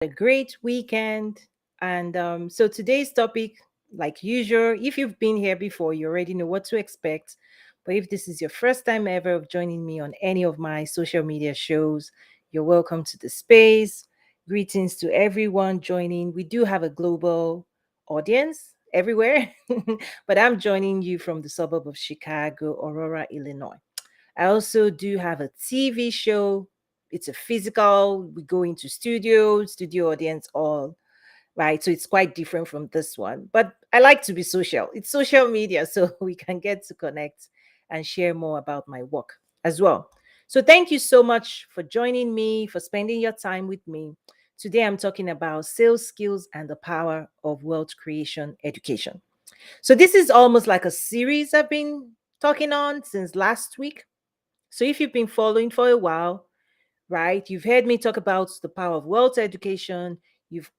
A great weekend. And so today's topic, like usual, if you've been here before, you already know what to expect. But if this is your first time ever of joining me on any of my social media shows, you're welcome to the space. Greetings to everyone joining. We do have a global audience everywhere, but I'm joining you from the suburb of Chicago, Aurora, Illinois. I also do have a TV show. It's a physical, we go into studio audience, all right. So it's quite different from this one. But I like to be social. It's social media, so we can get to connect and share more about my work as well. So thank you so much for joining me, for spending your time with me. Today I'm talking about sales skills and the power of wealth creation education. So this is almost like a series I've been talking on since last week. So if you've been following for a while, right, you've heard me talk about the power of wealth education. You've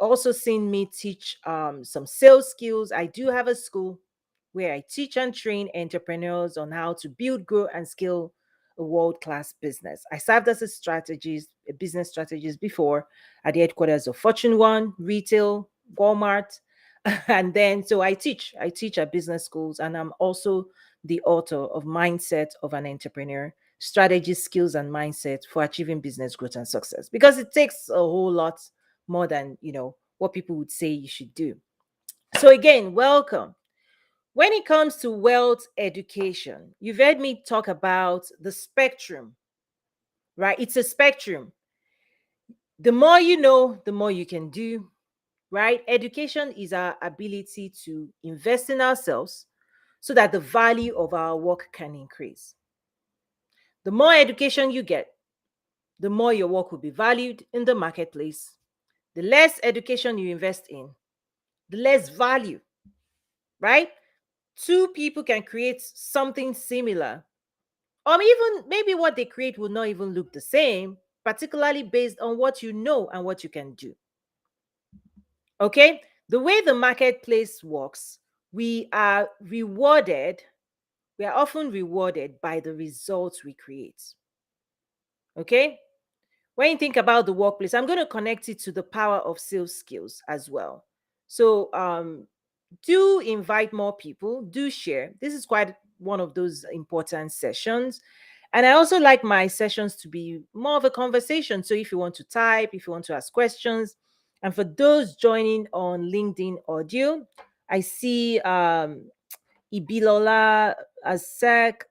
also seen me teach some sales skills. I do have a school where I teach and train entrepreneurs on how to build, grow, and scale a world-class business. I served as a business strategist before at the headquarters of Fortune One, retail, Walmart. And then so I teach at business schools, and I'm also the author of Mindset of an Entrepreneur, Strategy, Skills, and Mindset for Achieving Business Growth and Success. Because it takes a whole lot more than what people would say you should do. So again, welcome. When it comes to wealth education, you've heard me talk about the spectrum, right? It's a spectrum. The more you know, the more you can do, right? Education is our ability to invest in ourselves so that the value of our work can increase. The more education you get, the more your work will be valued in the marketplace. The less education you invest in, the less value, right? Two people can create something similar, or even maybe what they create will not even look the same, particularly based on what you know and what you can do. Okay, the way the marketplace works, we are rewarded, we are often rewarded by the results we create. Okay, when you think about the workplace, I'm going to connect it to the power of sales skills as well. So do invite more people, do share. This is quite one of those important sessions. And I also like my sessions to be more of a conversation. So if you want to type, if you want to ask questions, and for those joining on LinkedIn audio, I see Ibilola Asek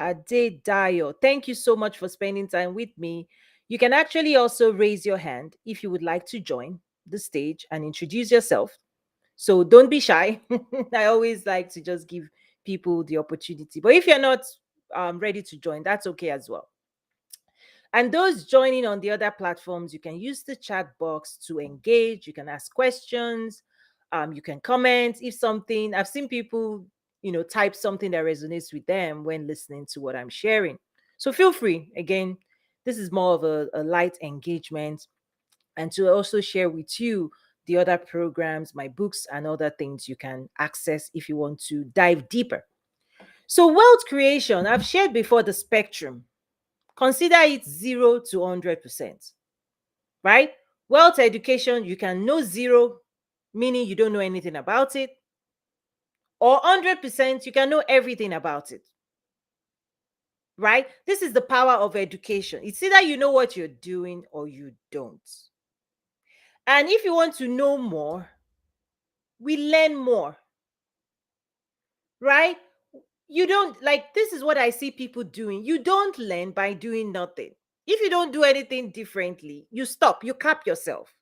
Adedayo. Thank you so much for spending time with me. You can actually also raise your hand if you would like to join the stage and introduce yourself. So don't be shy. I always like to just give people the opportunity. But if you're not ready to join, that's okay as well. And those joining on the other platforms, you can use the chat box to engage. You can ask questions. You can comment if something. I've seen people, type something that resonates with them when listening to what I'm sharing. So feel free. Again, this is more of a light engagement, and to also share with you the other programs, my books, and other things you can access if you want to dive deeper. So, wealth creation, I've shared before the spectrum. Consider it 0 to 100%, right? Wealth education, you can know zero, meaning you don't know anything about it, or 100%, you can know everything about it, right? This is the power of education. It's either you know what you're doing or you don't. And if you want to know more, we learn more, right? You don't, like, this is what I see people doing. You don't learn by doing nothing. If you don't do anything differently, you stop, you cap yourself.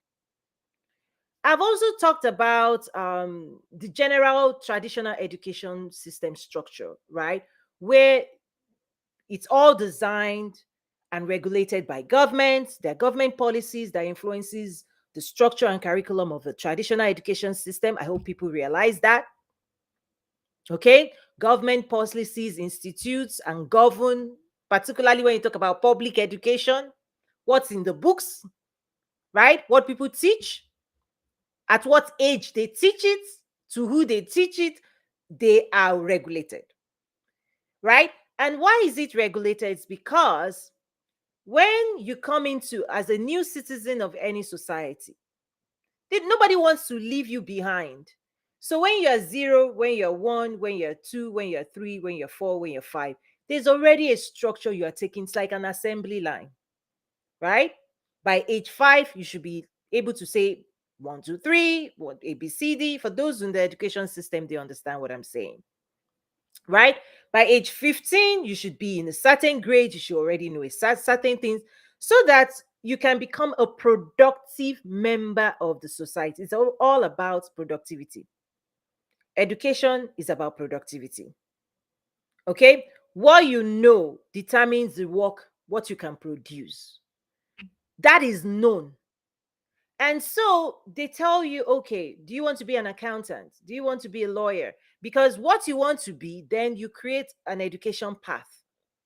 I've also talked about the general traditional education system structure, right? Where it's all designed and regulated by governments, their government policies that influences the structure and curriculum of the traditional education system. I hope people realize that. Okay, government policies, institutes, and govern, particularly when you talk about public education, what's in the books, right? What people teach, at what age they teach it, to who they teach it, they are regulated, right? And why is it regulated? It's because when you come into as a new citizen of any society, nobody wants to leave you behind. So when you're zero, when you're one, when you're two, when you're three, when you're four, when you're five, there's already a structure you are taking. It's like an assembly line, right? By age five, you should be able to say one, two, three, what A, B, C, D. For those in the education system, they understand what I'm saying, right? By age 15, you should be in a certain grade. You should already know certain things so that you can become a productive member of the society. It's all about productivity. Education is about productivity. Okay? What you know determines the work, what you can produce. That is known. And so they tell you, okay, do you want to be an accountant? Do you want to be a lawyer? Because what you want to be, then you create an education path.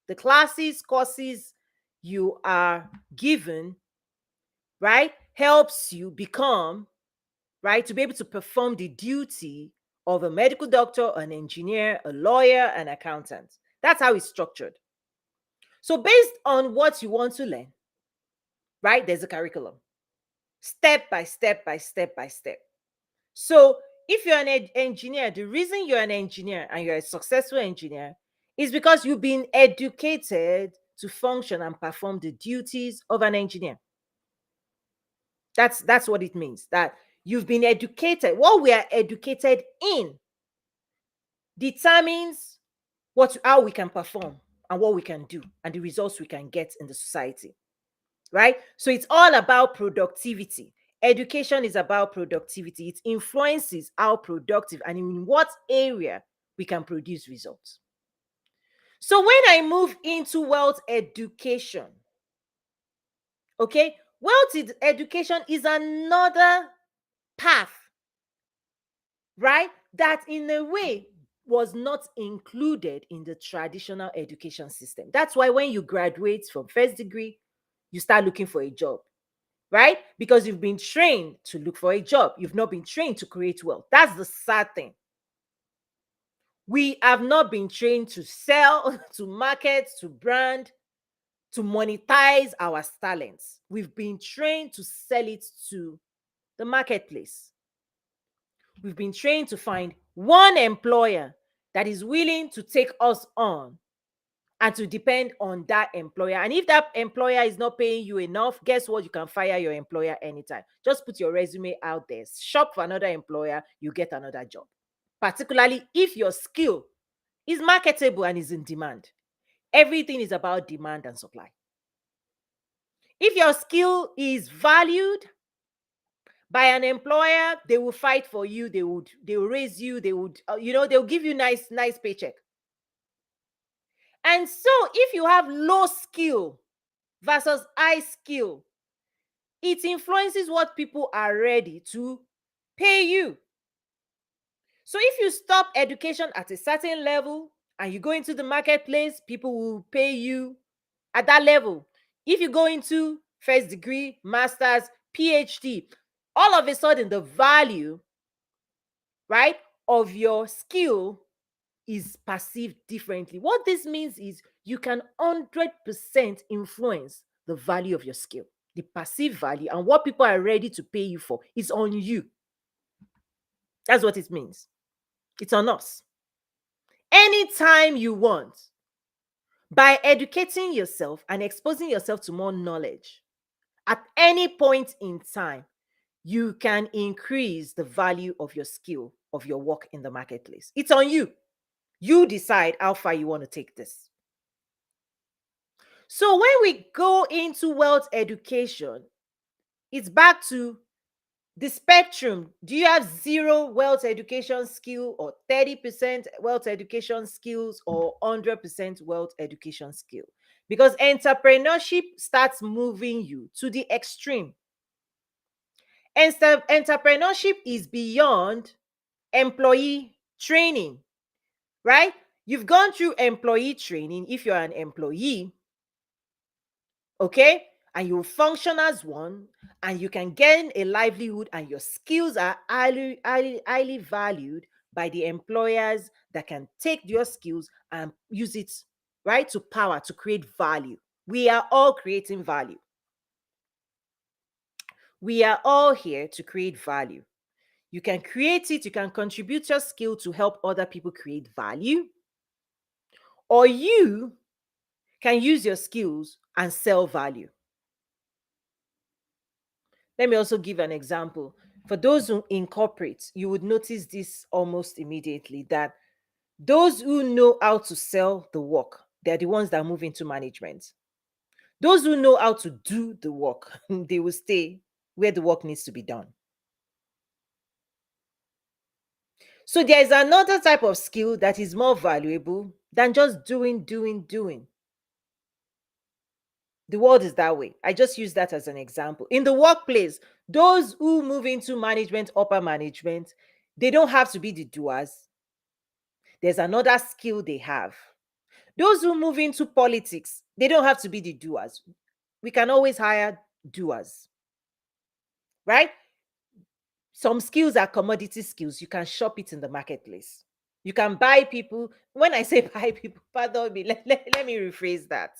The classes, courses you are given, right, helps you become, right, to be able to perform the duty of a medical doctor, an engineer, a lawyer, an accountant. That's how it's structured. So based on what you want to learn, right, there's a curriculum. Step by step by step by step. So if you're an engineer, the reason you're an engineer and you're a successful engineer is because you've been educated to function and perform the duties of an engineer. That's what it means, that you've been educated. What we are educated in determines how we can perform and what we can do and the results we can get in the society, right? So it's all about productivity. Education is about productivity. It influences how productive and in what area we can produce results. So when I move into wealth education, okay, education is another path, right? That in a way was not included in the traditional education system. That's why when you graduate from first degree, you start looking for a job, right? Because you've been trained to look for a job. You've not been trained to create wealth. That's the sad thing. We have not been trained to sell, to market, to brand, to monetize our talents. We've been trained to sell it to the marketplace. We've been trained to find one employer that is willing to take us on and to depend on that employer. And if that employer is not paying you enough, guess what? You can fire your employer anytime. Just put your resume out there, shop for another employer, you get another job. Particularly if your skill is marketable and is in demand. Everything is about demand and supply. If your skill is valued by an employer, they will fight for you, they will raise you, they'll give you nice paycheck. And so if you have low skill versus high skill, it influences what people are ready to pay you. So if you stop education at a certain level and you go into the marketplace, people will pay you at that level. If you go into first degree, master's, PhD, all of a sudden the value, right, of your skill is perceived differently. What this means is you can 100% influence the value of your skill. The perceived value and what people are ready to pay you for is on you. That's what it means. It's on us. Anytime you want, by educating yourself and exposing yourself to more knowledge, at any point in time, you can increase the value of your skill, of your work in the marketplace. It's on you. You decide how far you want to take this. So when we go into wealth education, it's back to the spectrum. Do you have zero wealth education skill or 30% wealth education skills or 100% wealth education skill? Because entrepreneurship starts moving you to the extreme. Entrepreneurship is beyond employee training, right? You've gone through employee training if you're an employee, okay? And you function as one, and you can gain a livelihood, and your skills are highly valued by the employers that can take your skills and use it, right, to power, to create value We are all creating value. We are all here to create value. You can create it, you can contribute your skill to help other people create value, or you can use your skills and sell value. Let me also give an example. For those who incorporate, you would notice this almost immediately that those who know how to sell the work, they're the ones that move into management. Those who know how to do the work, they will stay where the work needs to be done. So there is another type of skill that is more valuable than just doing. The world is that way. I just use that as an example. In the workplace, those who move into management, upper management, they don't have to be the doers. There's another skill they have. Those who move into politics, they don't have to be the doers. We can always hire doers, right? Some skills are commodity skills. You can shop it in the marketplace. You can buy people. When I say buy people, pardon me, let me rephrase that.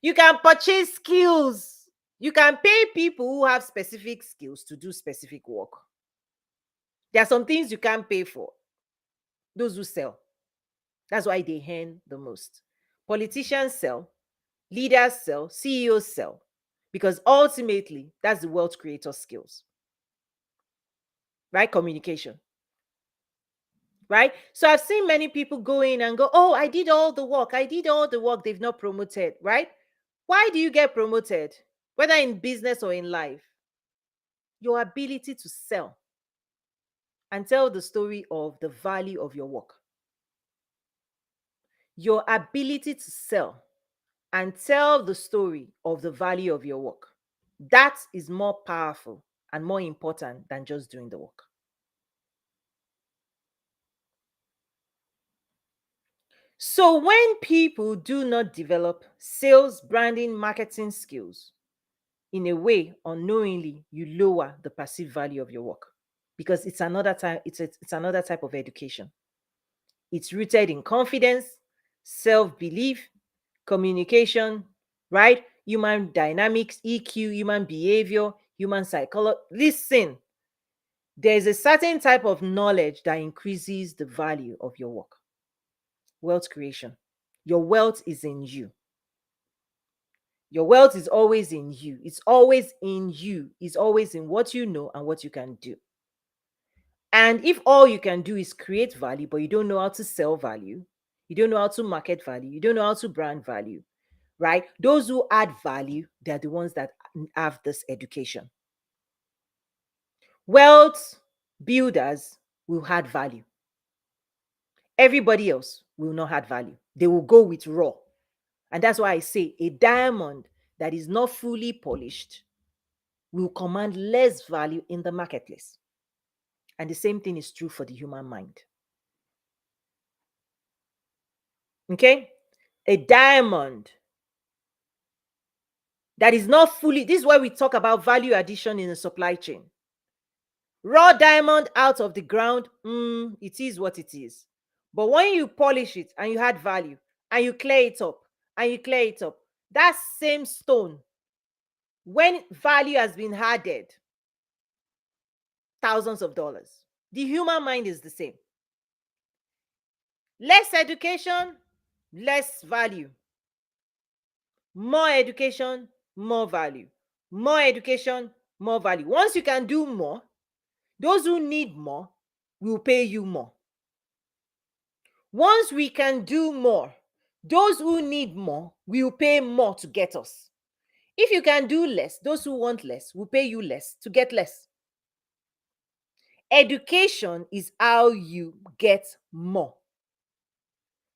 You can purchase skills. You can pay people who have specific skills to do specific work. There are some things you can't pay for. Those who sell. That's why they earn the most. Politicians sell, leaders sell, CEOs sell. Because ultimately, that's the wealth creator skills. Right? Communication. Right? So I've seen many people go in and go, oh, I did all the work. I did all the work. They've not promoted. Right? Why do you get promoted? Whether in business or in life, your ability to sell and tell the story of the value of your work. Your ability to sell and tell the story of the value of your work. That is more powerful and more important than just doing the work. So when people do not develop sales, branding, marketing skills, in a way, unknowingly, you lower the perceived value of your work because it's another type. It's another type of education. It's rooted in confidence, self-belief, communication, right? Human dynamics, EQ, human behavior, human psychology. Listen, there's a certain type of knowledge that increases the value of your work. Wealth creation. Your wealth is in you. Your wealth is always in you. It's always in you. It's always in what you know and what you can do. And if all you can do is create value, but you don't know how to sell value, you don't know how to market value, you don't know how to brand value, right? Those who add value, they're the ones that have this education. Wealth builders will add value. Everybody else will not add value. They will go with raw. And that's why I say a diamond that is not fully polished will command less value in the marketplace. And the same thing is true for the human mind. Okay? A diamond that is not fully, this is why we talk about value addition in the supply chain. Raw diamond out of the ground, it is what it is. But when you polish it and you add value and you clear it up and you clear it up, that same stone, when value has been added, thousands of dollars. The human mind is the same. Less education, less value. More education, more value. More education, more value. Once you can do more, those who need more will pay you more. Once we can do more, those who need more will pay more to get us. If you can do less, those who want less will pay you less to get less. Education is how you get more.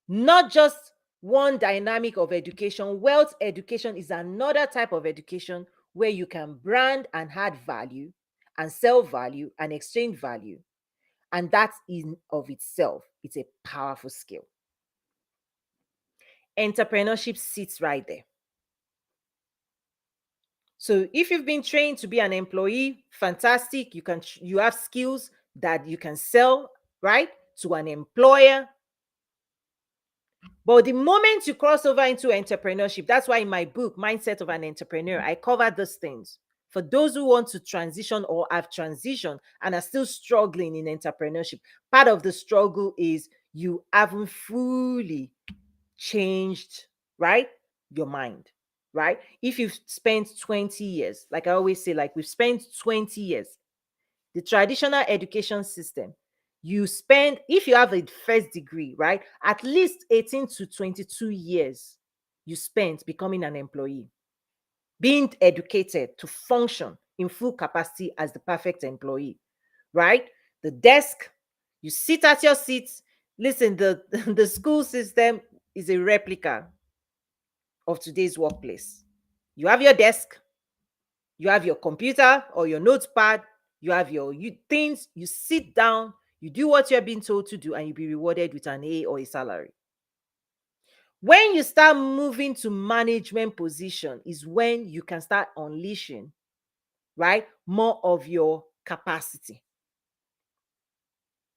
Not just one dynamic of education. Wealth education is another type of education where you can brand and add value and sell value and exchange value. And that in of itself, it's a powerful skill. Entrepreneurship sits right there. So if you've been trained to be an employee, fantastic. You have skills that you can sell, right, to an employer. But the moment you cross over into entrepreneurship, that's why in my book, Mindset of an Entrepreneur, I cover those things. For those who want to transition or have transitioned and are still struggling in entrepreneurship, part of the struggle is you haven't fully changed, right? Your mind, right? If you've spent 20 years, like I always say, like we've spent 20 years, the traditional education system, you spend, if you have a first degree, right, at least 18 to 22 years you spent becoming an employee, being educated to function in full capacity as the perfect employee, right? The desk, you sit at your seat. Listen, the the school system is a replica of today's workplace. You have your desk, you have your computer or your notepad, you have your things, you sit down, you do what you're being told to do, and you'll be rewarded with an A or a salary. When you start moving to management position is when you can start unleashing, right, more of your capacity,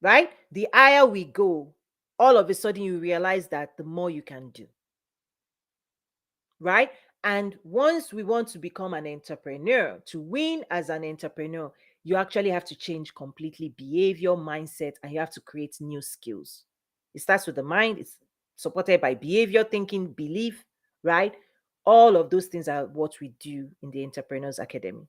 right? The higher we go, all of a sudden you realize that the more you can do, right? And once we want to become an entrepreneur, to win as an entrepreneur, you actually have to change completely behavior, mindset, and you have to create new skills. It starts with the mind, it's supported by behavior, thinking, belief, right? All of those things are what we do in the Entrepreneurs Academy,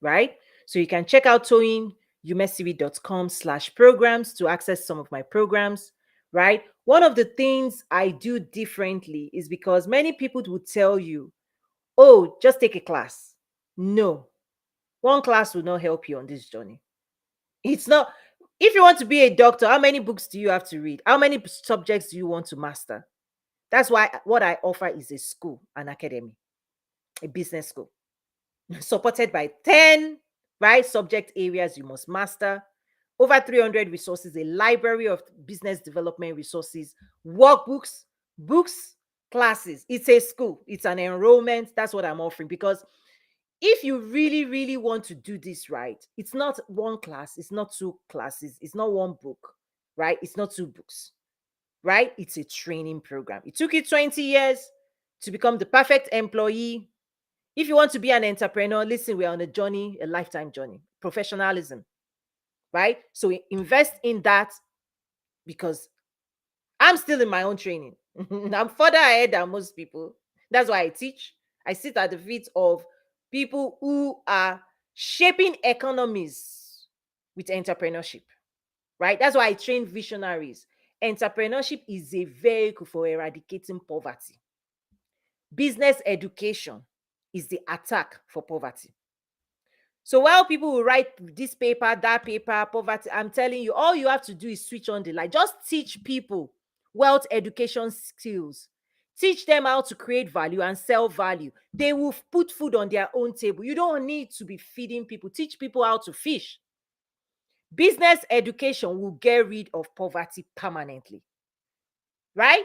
right? So you can check out toyinumesiri.com/programs to access some of my programs, right? One of the things I do differently is because many people would tell you, oh, just take a class. No, one class will not help you on this journey. It's not. If you want to be a doctor, how many books do you have to read? How many subjects do you want to master? That's why what I offer is a school, an academy, a business school, supported by 10, right, subject areas you must master, over 300 resources, a library of business development resources, workbooks, books, classes. It's a school, it's an enrollment. That's what I'm offering. Because if you really, really want to do this right, it's not one class, it's not two classes, it's not one book, right? It's not two books, right? It's a training program. It took you 20 years to become the perfect employee. If you want to be an entrepreneur, listen, we're on a journey, a lifetime journey, professionalism, right? So invest in that, because I'm still in my own training. I'm further ahead than most people. That's why I teach. I sit at the feet of people who are shaping economies with entrepreneurship, right? That's why I train visionaries. Entrepreneurship is a vehicle for eradicating poverty. Business education is the attack for poverty. So while people will write this paper, that paper, poverty, I'm telling you, all you have to do is switch on the light. Just teach people wealth education skills. Teach them how to create value and sell value. They will put food on their own table. You don't need to be feeding people. Teach people how to fish. Business education will get rid of poverty permanently, right?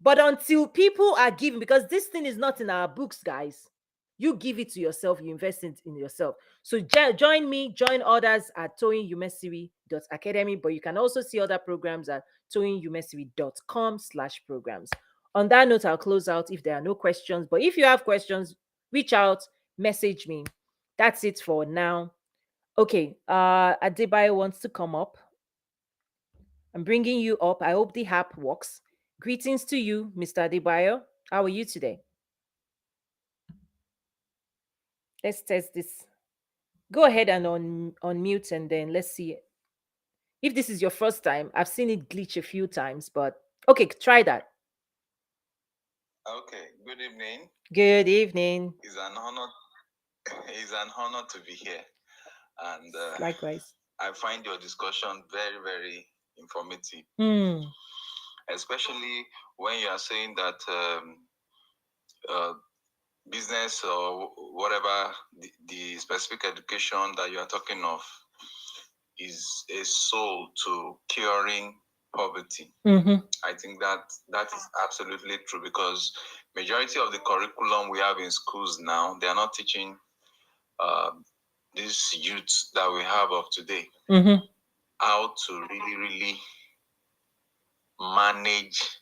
But until people are giving, because this thing is not in our books, guys. You give it to yourself, you invest it in yourself. So join me, join others at toyinumesiri.academy, but you can also see other programs at toyinumesiri.com/programs. On that note, I'll close out if there are no questions. But if you have questions, reach out, message me. That's it for now. Okay, Adebayo wants to come up. I'm bringing you up. I hope the app works. Greetings to you, Mr. Adebayo. How are you today? Let's test this. Go ahead and unmute, and then let's see. If this is your first time, I've seen it glitch a few times, but okay, try that. Okay, good evening. Good evening. It's an honor. It's an honor to be here, and Likewise. I find your discussion very, very informative, especially when you are saying that business or whatever the specific education that you are talking of is a soul to curing poverty. I think that is absolutely true, because majority of the curriculum we have in schools now, they are not teaching these youths that we have of today how to really, really manage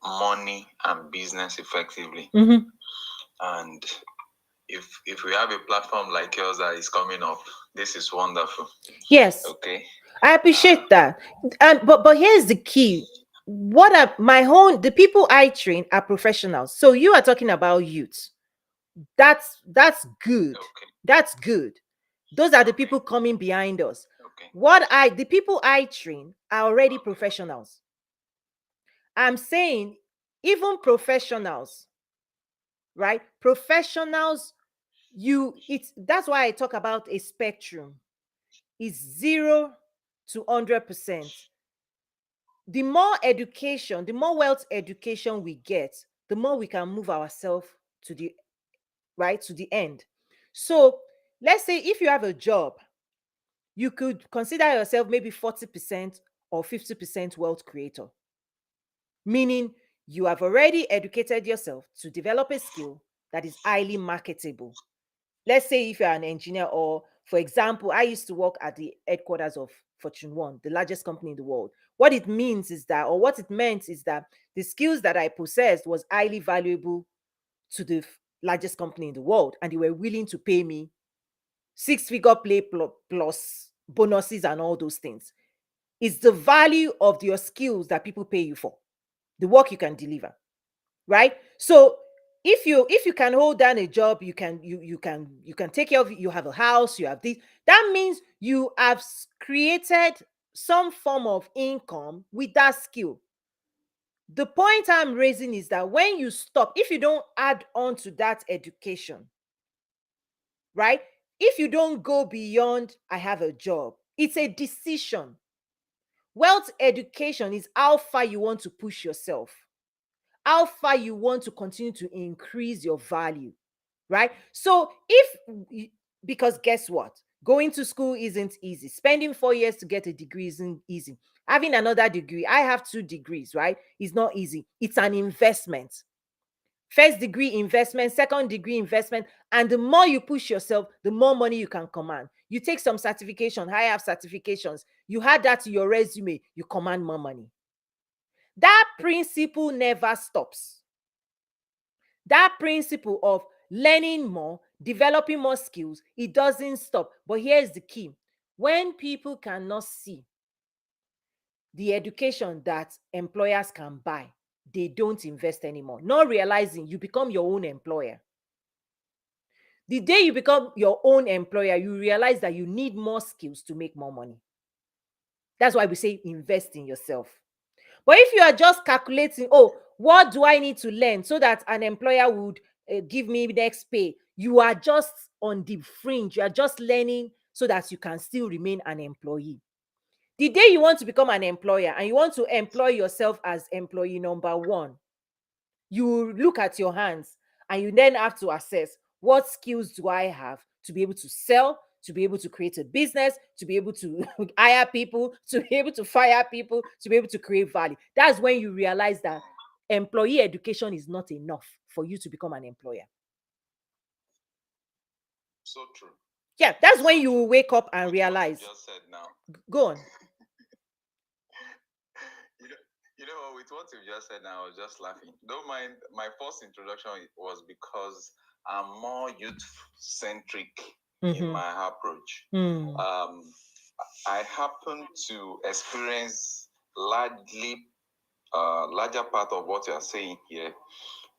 money and business effectively. And if we have a platform like yours that is coming up, this is wonderful. Yes. Okay. I appreciate that. And but here's the key. What are the people I train are professionals. So you are talking about youth. That's good. Okay. That's good. Those are the people coming behind us. Okay. The people I train are already professionals. I'm saying even professionals, right? Professionals, that's why I talk about a spectrum. It's 0 to 100%. The more education, the more wealth education we get, the more we can move ourselves to the right to the end. So let's say if you have a job, you could consider yourself maybe 40% or 50% wealth creator, meaning you have already educated yourself to develop a skill that is highly marketable. Let's say if you're an engineer, or for example, I used to work at the headquarters of Fortune 1, the largest company in the world. What it means is that, or what it meant is that the skills that I possessed was highly valuable to the largest company in the world, and they were willing to pay me six-figure play plus bonuses and all those things. It's the value of your skills that people pay you for, the work you can deliver, right? So if you can hold down a job, you can take care of it, you have a house, you have this, that means you have created some form of income with that skill. The point I'm raising is that when you stop, if you don't add on to that education, right? If you don't go beyond I have a job, it's a decision. Wealth education is how far you want to push yourself, how far you want to continue to increase your value, right? So because guess what? Going to school isn't easy. Spending 4 years to get a degree isn't easy. Having another degree, I have 2 degrees, right? It's not easy. It's an investment. First degree investment, second degree investment. And the more you push yourself, the more money you can command. You take some certification, I have certifications. You add that to your resume, you command more money. That principle never stops. That principle of learning more, developing more skills, it doesn't stop. But here's the key. When people cannot see the education that employers can buy, they don't invest anymore. Not realizing you become your own employer. The day you become your own employer, you realize that you need more skills to make more money. That's why we say invest in yourself. But if you are just calculating, oh, what do I need to learn so that an employer would give me next pay? You are just on the fringe. You are just learning so that you can still remain an employee. The day you want to become an employer and you want to employ yourself as employee number one, you look at your hands and you then have to assess, what skills do I have to be able to sell, to be able to create a business, to be able to hire people, to be able to fire people, to be able to create value. That's when you realize that employee education is not enough for you to become an employer. So true. Yeah, that's when you will wake up and realize. Just said now. Go on. You know, with what you just said now, I was just laughing. Don't mind, my first introduction was because I'm more youth-centric in my approach. I happen to experience larger part of what you are saying here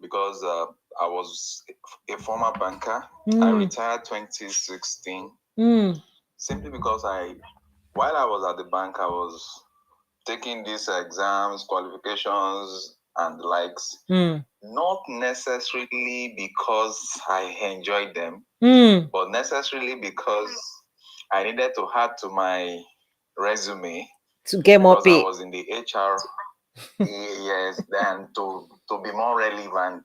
because I was a former banker. I retired 2016 simply because while I was at the bank, I was taking these exams, qualifications, and the likes. Not necessarily because I enjoyed them, but necessarily because I needed to add to my resume to get more pay. I was in the HR. Yes, then to be more relevant,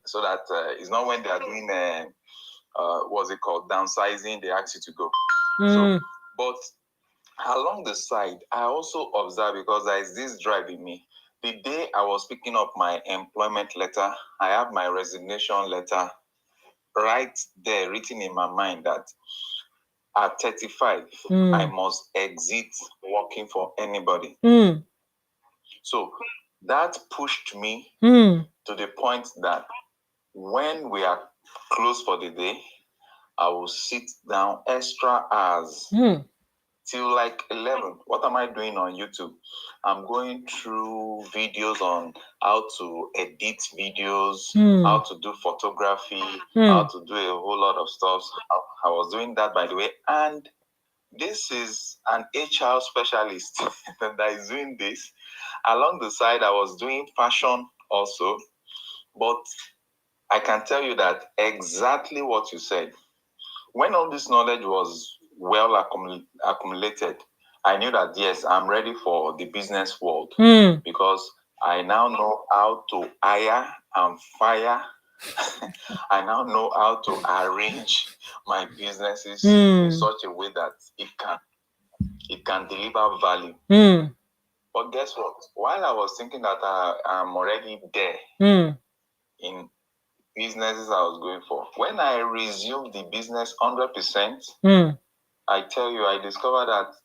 so that it's not when they are doing what's it called, downsizing, they ask you to go. So, but along the side, I also observe, because there is this drive in me. The day I was picking up my employment letter, I have my resignation letter right there written in my mind that at 35, I must exit working for anybody. So that pushed me to the point that when we are closed for the day, I will sit down extra hours till like 11. What am I doing on YouTube? I'm going through videos on how to edit videos, how to do photography, how to do a whole lot of stuff. I was doing that, by the way. And this is an HR specialist that is doing this. Along the side, I was doing fashion also. But I can tell you that exactly what you said. When all this knowledge was well accumulated, I knew that, yes, I'm ready for the business world because I now know how to hire and fire. I now know how to arrange my businesses in such a way that it can deliver value. But guess what? While I was thinking that I'm already there in businesses I was going for, when I resumed the business 100%, I tell you, I discovered that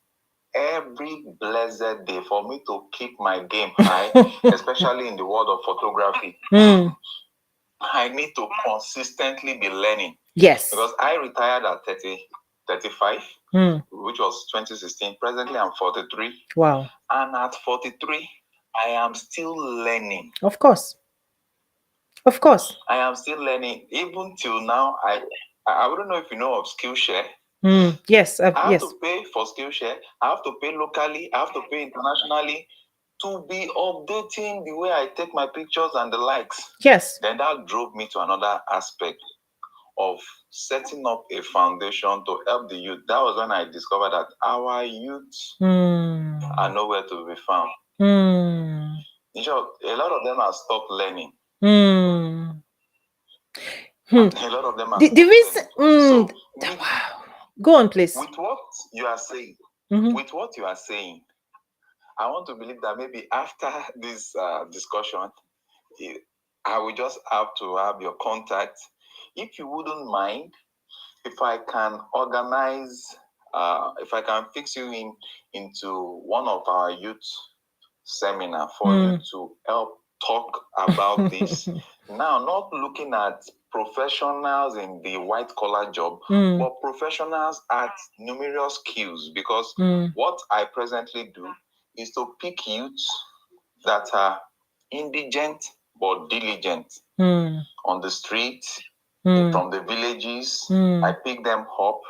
every blessed day for me to keep my game high, especially in the world of photography, I need to consistently be learning. Yes. Because I retired at 35, which was 2016. Presently, I'm 43. Wow. And at 43, I am still learning. Of course. Of course. I am still learning. Even till now, I wouldn't know if you know of Skillshare. Yes. I have yes. to pay for Skillshare. I have to pay locally. I have to pay internationally to be updating the way I take my pictures and the likes. Yes. Then that drove me to another aspect of setting up a foundation to help the youth. That was when I discovered that our youth are nowhere to be found. In short, a lot of them are stopped learning. A lot of them are the reason. So wow. Go on, please. With what you are saying, I want to believe that maybe after this discussion, I will just have to have your contact. If you wouldn't mind, if I can organize, if I can fix you into one of our youth seminar for you to help talk about this. Now, not looking at professionals in the white collar job, but professionals at numerous skills, because what I presently do is to pick youths that are indigent but diligent on the street, from the villages. I pick them up,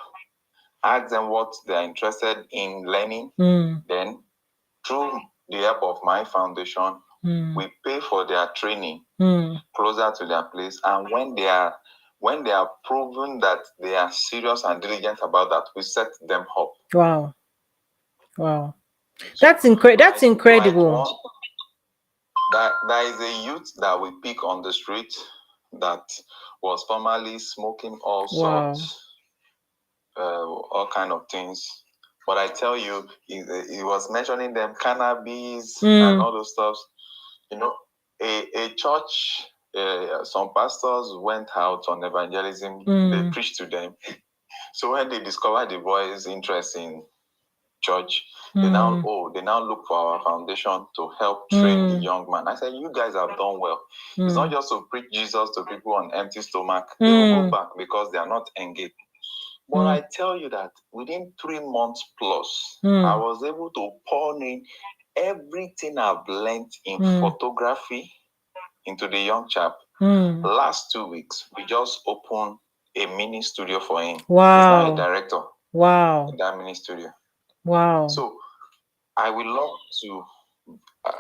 ask them what they're interested in learning. Then, through the help of my foundation, we pay for their training closer to their place. And when they are proven that they are serious and diligent about that, we set them up. Wow. That's incredible. That's incredible. There is a youth that we pick on the street that was formerly smoking all sorts, all kind of things. But I tell you, he was mentioning them cannabis and all those stuff. You know, a church, some pastors went out on evangelism. They preached to them. So when they discovered the boy's interest in church, they now look for our foundation to help train the young man. I said, you guys have done well. It's not just to preach Jesus to people on empty stomach. They will go back because they are not engaged. But I tell you that within 3 months plus, I was able to pour in everything I've learned in photography into the young chap. Last 2 weeks, we just opened a mini studio for him. Wow. He's now a director. Wow. In that mini studio. Wow. So I would love to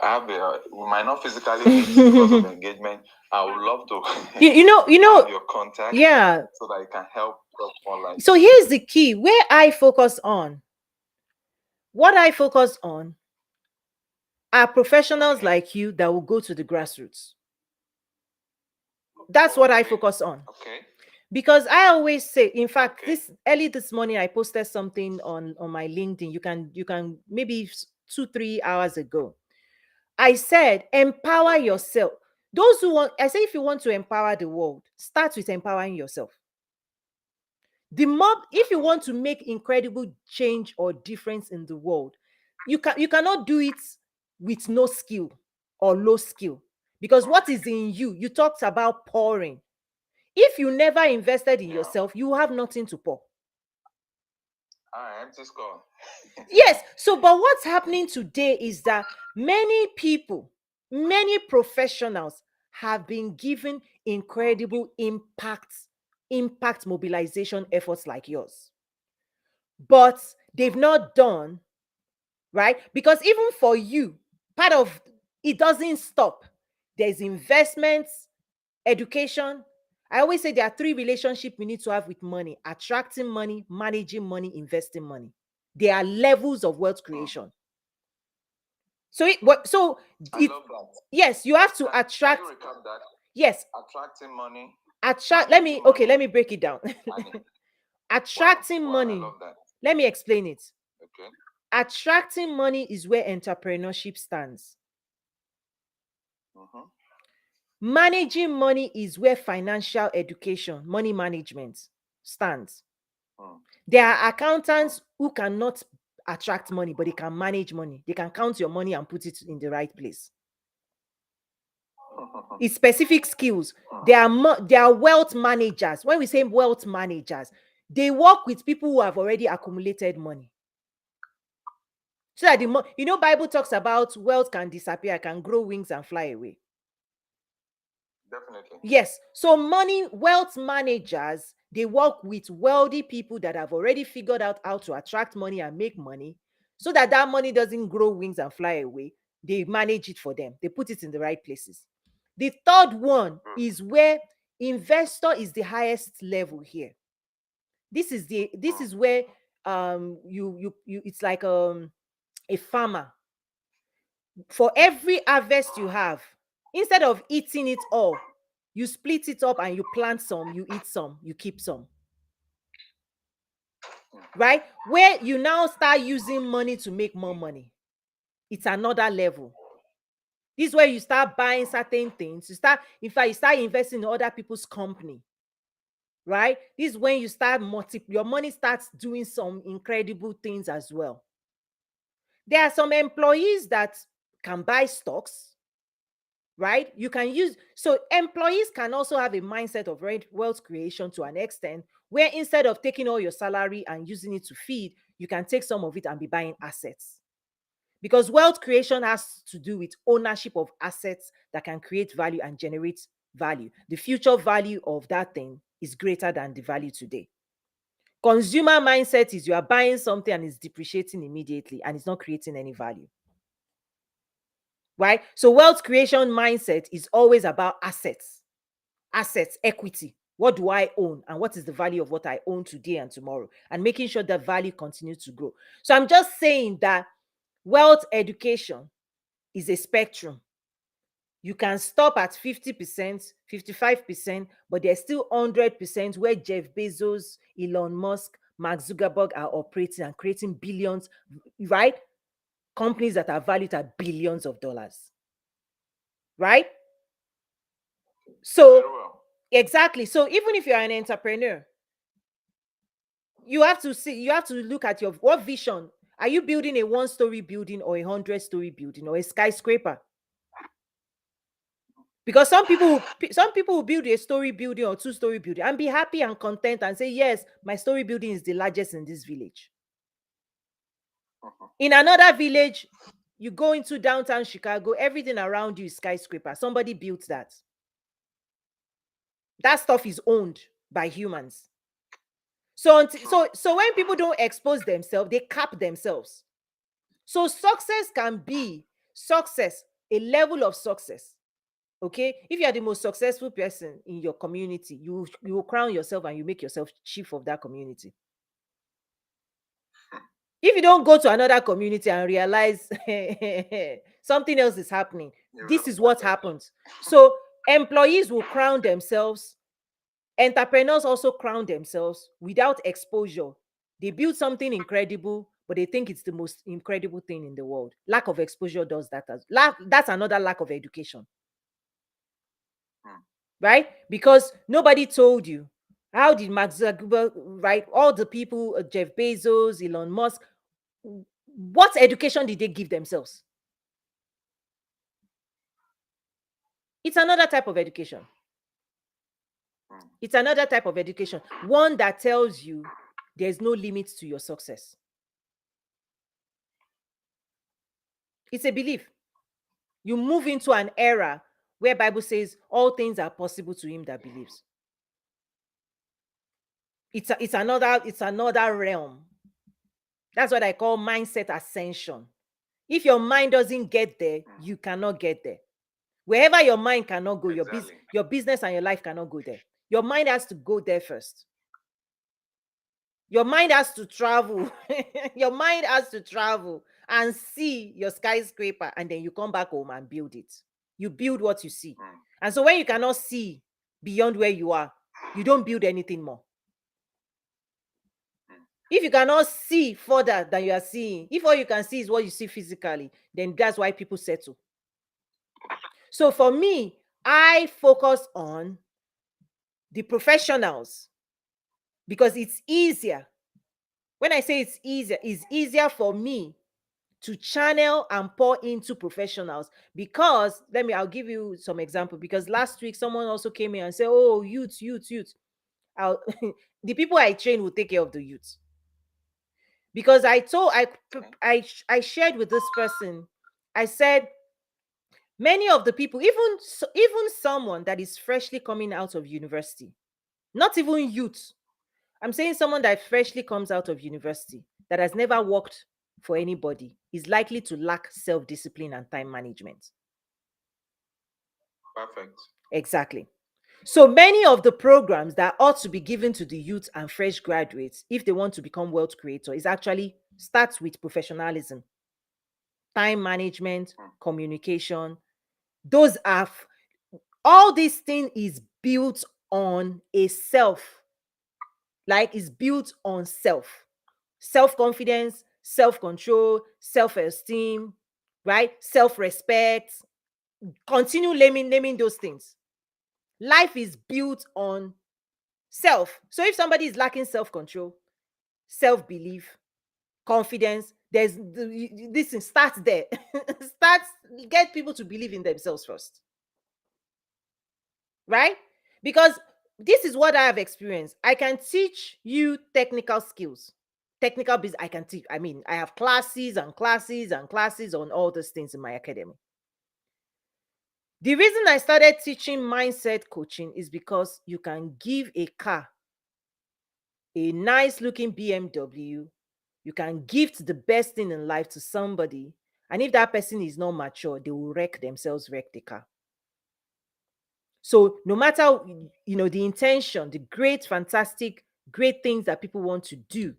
have we might not physically meet because of engagement. I would love to you know have your contact, yeah, so that you can help more life. So here's the key. Where I focus on, what I focus on are professionals like you that will go to the grassroots. That's what I focus on. Okay. Because I always say, in fact, this morning I posted something on my LinkedIn. You can maybe 2-3 hours ago. I said, empower yourself. Those who want, I say, if you want to empower the world, start with empowering yourself. If you want to make incredible change or difference in the world, you cannot do it with no skill. or low skill. Because what is in you? You talked about pouring. If you never invested in yourself, you have nothing to pour. Empty score. Yes. So, but what's happening today is that many people, many professionals have been given incredible impact mobilization efforts like yours. But they've not done, right? Because even for you, part of it doesn't stop. There's investments, education. I always say there are three relationships we need to have with money: attracting money, managing money, investing money. There are levels of wealth creation. So I love that. yes, you have to attract. Can you recap that? Yes, Attracting money. attract. Let me okay. Let me break it down. Wow, Attracting wow, money. I love that. Let me explain it. Okay. Attracting money is where entrepreneurship stands. Mm-hmm. Managing money is where financial education, money management stands. There are accountants who cannot attract money, but they can manage money. They can count your money and put it in the right place. It's specific skills. There are wealth managers. When we say wealth managers, they work with people who have already accumulated money. So that Bible talks about wealth can disappear, can grow wings and fly away. Definitely. Yes. So wealth managers, they work with wealthy people that have already figured out how to attract money and make money so that money doesn't grow wings and fly away. They manage it for them. They put it in the right places. The third one is where investor is the highest level here. This is where you it's like a farmer. For every harvest you have, instead of eating it all, you split it up and you plant some, you eat some, you keep some. Right? Where you now start using money to make more money. It's another level. This is where you start buying certain things. You start investing in other people's company. Right? This is when you start your money starts doing some incredible things as well. There are some employees that can buy stocks, right? You can use, so employees can also have a mindset of wealth creation to an extent where instead of taking all your salary and using it to feed, you can take some of it and be buying assets. Because wealth creation has to do with ownership of assets that can create value and generate value. The future value of that thing is greater than the value today. Consumer mindset is you are buying something and it's depreciating immediately and it's not creating any value. Right? So wealth creation mindset is always about assets, equity. What do I own and what is the value of what I own today and tomorrow, and making sure that value continues to grow. So I'm just saying that wealth education is a spectrum. You can stop at 50%, 55%, but there's still 100% where Jeff Bezos, Elon Musk, Mark Zuckerberg are operating and creating billions, right? Companies that are valued at billions of dollars. Right? So, exactly. So even if you're an entrepreneur, you have to look at what vision. Are you building a 1-story building or a 100-story building or a skyscraper? Because some people will build a story building or 2-story building and be happy and content and say, yes, my story building is the largest in this village. In another village, you go into downtown Chicago, everything around you is skyscraper. Somebody built that. That stuff is owned by humans. So when people don't expose themselves, they cap themselves. So success can be a level of success. Okay, if you are the most successful person in your community, you will crown yourself and you make yourself chief of that community. If you don't go to another community and realize something else is happening, this is what happens. So employees will crown themselves. Entrepreneurs also crown themselves without exposure. They build something incredible, but they think it's the most incredible thing in the world. Lack of exposure does that. That's another lack of education. Right? Because nobody told you. How did Mark Zuckerberg, right? All the people, Jeff Bezos, Elon Musk, what education did they give themselves? It's another type of education. It's another type of education. One that tells you there's no limit to your success. It's a belief. You move into an era where Bible says all things are possible to him that believes. It's another realm. That's what I call mindset ascension. If your mind doesn't get there, you cannot get there. Wherever your mind cannot go, Exactly. your business and your life cannot go there. Your mind has to go there first. Your mind has to travel. Your mind has to travel and see your skyscraper, and then you come back home and build it. You build what you see. And so when you cannot see beyond where you are, you don't build anything more. If you cannot see further than you are seeing, if all you can see is what you see physically, then that's why people settle. So for me, I focus on the professionals because it's easier. When I say it's easier for me to channel and pour into professionals because I'll give you some example. Because last week someone also came in and said, oh, youth. The people I train will take care of the youth. Because I shared with this person, I said, many of the people, even someone that is freshly coming out of university, not even youth, I'm saying someone that freshly comes out of university, that has never worked for anybody, is likely to lack self-discipline and time management. Perfect. Exactly. So many of the programs that ought to be given to the youth and fresh graduates, if they want to become wealth creator, is actually starts with professionalism, time management, communication. Those are all these things is built on a self, like is built on self-confidence, self-control, self-esteem, right? Self-respect. Continue naming those things. Life is built on self. So if somebody is lacking self-control, self-belief, confidence, this thing starts there. Starts get people to believe in themselves first. Right? Because this is what I have experienced. I can teach you technical skills, technical business. I can teach. I mean, I have classes and classes and classes on all those things in my academy. The reason I started teaching mindset coaching is because you can give a car, a nice looking BMW, you can gift the best thing in life to somebody, and if that person is not mature, they will wreck themselves, wreck the car. So no matter the intention, the great, fantastic, great things that people want to do,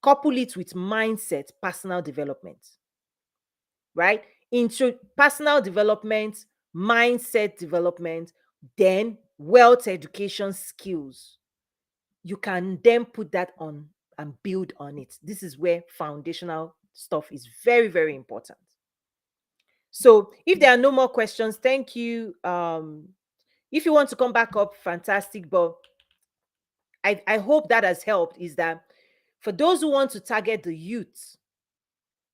couple it with mindset, personal development, right? Into personal development, mindset development, then wealth education skills. You can then put that on and build on it. This is where foundational stuff is very, very important. So if there are no more questions, thank you. If you want to come back up, fantastic. But I hope that has helped. Is that for those who want to target the youth,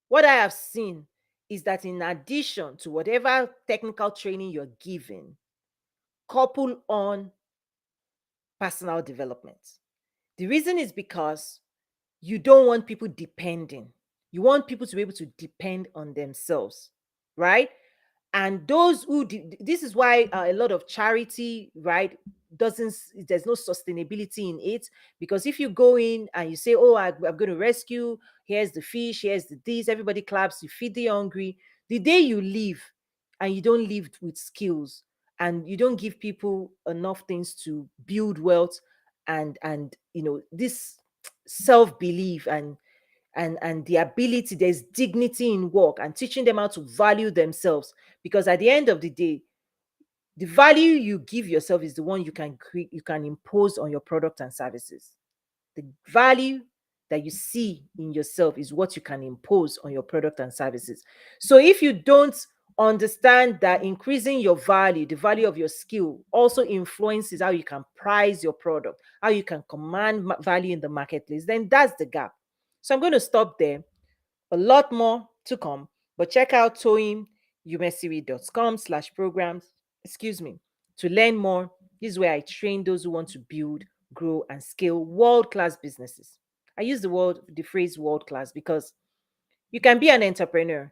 what I have seen is that in addition to whatever technical training you're giving, couple on personal development. The reason is because you don't want people depending. You want people to be able to depend on themselves, right? And those who this is why a lot of charity, right, doesn't there's no sustainability in it. Because if you go in and you say, oh, I'm going to rescue, here's the fish, here's the this, everybody claps, you feed the hungry. The day you leave and you don't live with skills and you don't give people enough things to build wealth and this self-belief and the ability, there's dignity in work and teaching them how to value themselves. Because at the end of the day, the value you give yourself is the one you can create, you can impose on your product and services. The value that you see in yourself is what you can impose on your product and services. So if you don't understand that increasing your value, the value of your skill, also influences how you can price your product, how you can command value in the marketplace, then that's the gap. So I'm going to stop there. A lot more to come, but check out toyinumesiri.com/programs excuse me, to learn more. This is where I train those who want to build, grow, and scale world-class businesses. I use the phrase world class because you can be an entrepreneur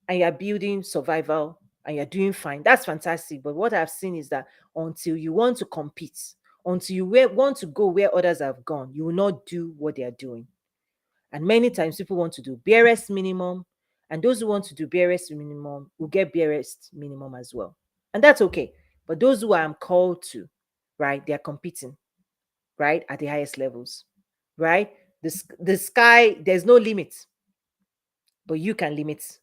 and you're building survival and you're doing fine. That's fantastic. But what I've seen is that until you want to compete, until you want to go where others have gone, you will not do what they are doing. And many times people want to do barest minimum, and those who want to do barest minimum will get barest minimum as well. And that's okay. But those who I am called to, right, they are competing, right, at the highest levels, right? The sky, there's no limit, but you can limit,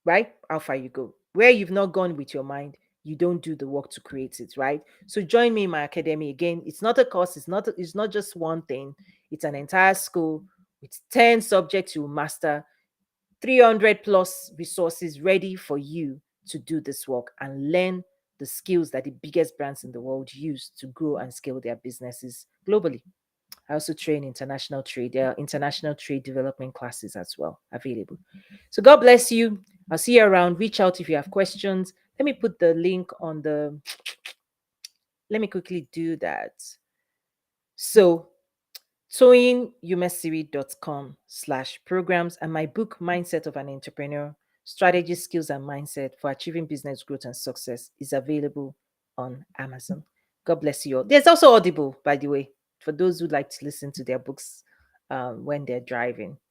right? How far you go. Where you've not gone with your mind, you don't do the work to create it, right? So join me in my academy. Again, it's not a course, it's not just one thing, it's an entire school with 10 subjects you will master, 300 plus resources ready for you to do this work and learn the skills that the biggest brands in the world use to grow and scale their businesses globally. I also train international trade. There are international trade development classes as well available. So God bless you. I'll see you around. Reach out if you have questions. Let me put the link on the. Let me quickly do that. So toyinumesiri.com/programs and my book Mindset of an Entrepreneur, Strategy, Skills and Mindset for Achieving Business Growth and Success is available on Amazon. God bless you all. There's also Audible, by the way, for those who like to listen to their books when they're driving.